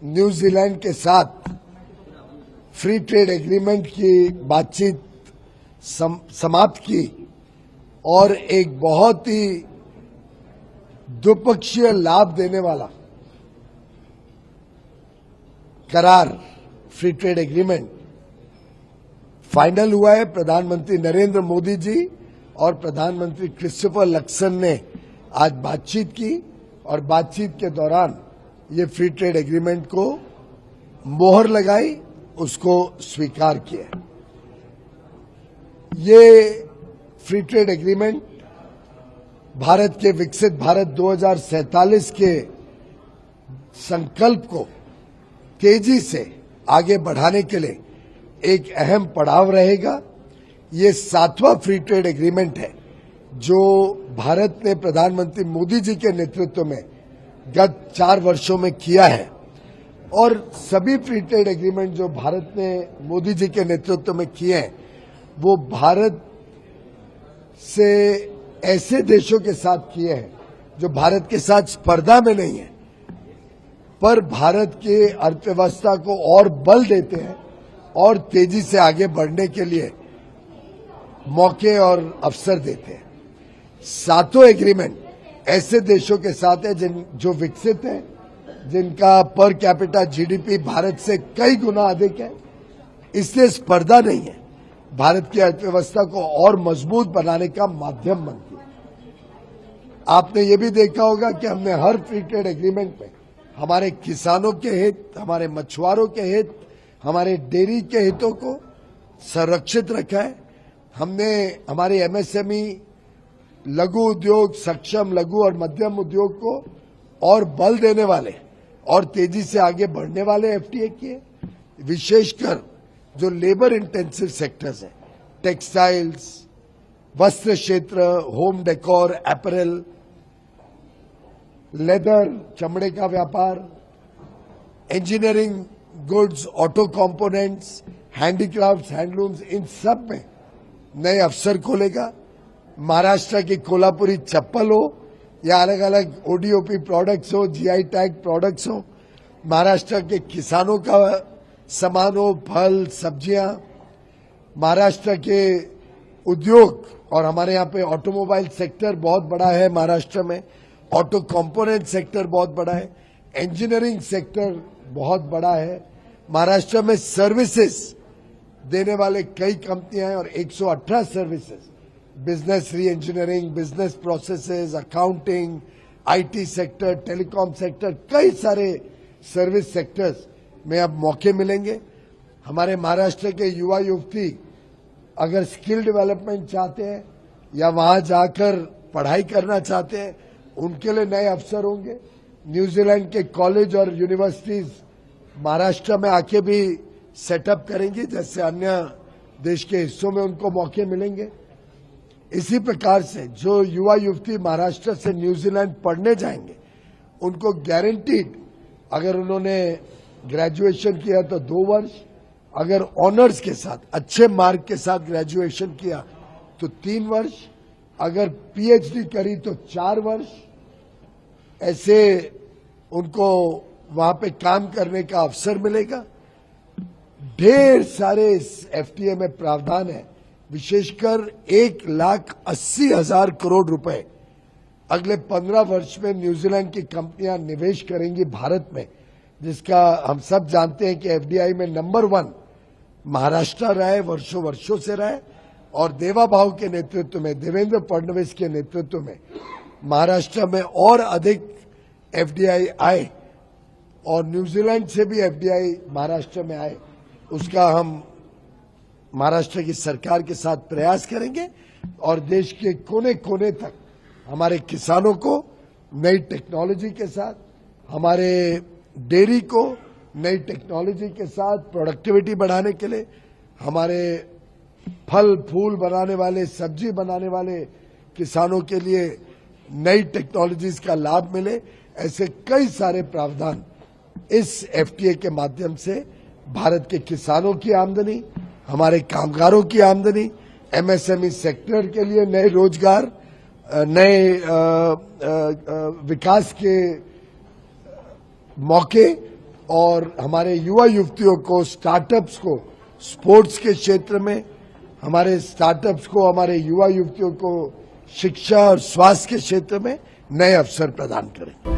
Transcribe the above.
New Zealand के साथ free trade agreement की बातचीत समाप्त की और एक बहुत ही द्विपक्षीय लाभ देने वाला करार फ्री ट्रेड एग्रीमेंट फाइनल हुआ है। प्रधानमंत्री नरेंद्र मोदी जी और प्रधानमंत्री क्रिस्टोफर लक्सन ने आज बातचीत की और बातचीत के दौरान ये फ्री ट्रेड एग्रीमेंट को मोहर लगाई, उसको स्वीकार किया। ये फ्री ट्रेड एग्रीमेंट भारत के विकसित भारत 2047 के संकल्प को तेजी से आगे बढ़ाने के लिए एक अहम पड़ाव रहेगा। ये 7वां फ्री ट्रेड एग्रीमेंट है जो भारत ने प्रधानमंत्री मोदी जी के नेतृत्व में गत 4 वर्षों में किया है और सभी फ्री ट्रेड एग्रीमेंट जो भारत ने मोदी जी के नेतृत्व में किए हैं वो भारत से ऐसे देशों के साथ किए हैं जो भारत के साथ स्पर्धा में नहीं है पर भारत के अर्थव्यवस्था को और बल देते हैं और तेजी से आगे बढ़ने के लिए मौके और अवसर देते हैं। 7वां एग्रीमेंट ऐसे देशों के साथ है जो विकसित हैं, जिनका पर कैपिटा जीडीपी भारत से कई गुना अधिक है, इसलिए स्पर्धा नहीं है, भारत की अर्थव्यवस्था को और मजबूत बनाने का माध्यम बनती है। आपने ये भी देखा होगा कि हमने हर फ्री ट्रेड एग्रीमेंट में हमारे किसानों के हित, हमारे मछुआरों के हित, हमारे डेयरी के हितों को संरक्षित रखा है। हमने हमारे एमएसएमई, लघु उद्योग, सक्षम लघु और मध्यम उद्योग को और बल देने वाले और तेजी से आगे बढ़ने वाले एफटीए किए। विशेषकर जो लेबर इंटेंसिव सेक्टर्स हैं, टेक्सटाइल्स, वस्त्र क्षेत्र, होम डेकोर, अपैरल, लेदर, चमड़े का व्यापार, engineering goods, auto components, handicrafts, handlooms, इन सब में नए अवसर खोलेगा। महाराष्ट्र की कोल्हापुरी चप्पल हो या अलग अलग ओडीओपी प्रोडक्ट्स हो, जीआई टैग प्रोडक्ट्स हो, महाराष्ट्र के किसानों का सामान हो, फल, सब्जियां, महाराष्ट्र के उद्योग और हमारे यहाँ पे ऑटोमोबाइल सेक्टर बहुत बड़ा है, महाराष्ट्र में ऑटो कंपोनेंट सेक्टर बहुत बड़ा है, इंजीनियरिंग सेक्टर बहुत बड़ा है, महाराष्ट्र में सर्विसेज देने वाले कई कंपनियां हैं और 118 सर्विसेज, बिजनेस री engineering, business processes, accounting, IT sector, telecom sector, कई सारे सर्विस सेक्टर्स में अब मौके मिलेंगे। हमारे महाराष्ट्र के युवा युवती अगर स्किल डेवलपमेंट चाहते हैं या वहां जाकर पढ़ाई करना चाहते हैं, उनके लिए नए अवसर होंगे। न्यूजीलैंड के कॉलेज और यूनिवर्सिटीज महाराष्ट्र में आके भी सेटअप करेंगी, जैसे अन्य देश के हिस्सों में उनको मौके मिलेंगे। इसी प्रकार से जो युवा युवती महाराष्ट्र से न्यूजीलैंड पढ़ने जाएंगे उनको गारंटीड, अगर उन्होंने ग्रेजुएशन किया तो 2 वर्ष, अगर ऑनर्स के साथ अच्छे मार्क के साथ ग्रेजुएशन किया तो 3 वर्ष, अगर पीएचडी करी तो 4 वर्ष, ऐसे उनको वहां पे काम करने का अवसर मिलेगा। ढेर सारे इस एफटीए में प्रावधान है, विशेषकर 1,80,000 करोड़ रुपए अगले 15 वर्ष में न्यूजीलैंड की कंपनियां निवेश करेंगी भारत में, जिसका हम सब जानते हैं कि एफडीआई में नंबर 1 महाराष्ट्र रहा है, वर्षों से रहा है और देवा भाऊ के नेतृत्व में, देवेंद्र फडणवीस के नेतृत्व में महाराष्ट्र में और अधिक एफडीआई आए और न्यूजीलैंड से भी एफडीआई महाराष्ट्र में आए, उसका हम महाराष्ट्र की सरकार के साथ प्रयास करेंगे और देश के कोने कोने तक हमारे किसानों को नई टेक्नोलॉजी के साथ, हमारे डेयरी को नई टेक्नोलॉजी के साथ प्रोडक्टिविटी बढ़ाने के लिए, हमारे फल फूल बनाने वाले, सब्जी बनाने वाले किसानों के लिए नई टेक्नोलॉजीज का लाभ मिले, ऐसे कई सारे प्रावधान इस एफटीए के माध्यम से भारत के किसानों की आमदनी, हमारे कामगारों की आमदनी, एमएसएमई सेक्टर के लिए नए रोजगार, नए विकास के मौके और हमारे युवा युवतियों को, स्टार्टअप्स को, स्पोर्ट्स के क्षेत्र में हमारे स्टार्टअप्स को, हमारे युवा युवतियों को शिक्षा और स्वास्थ्य के क्षेत्र में नए अवसर प्रदान करें।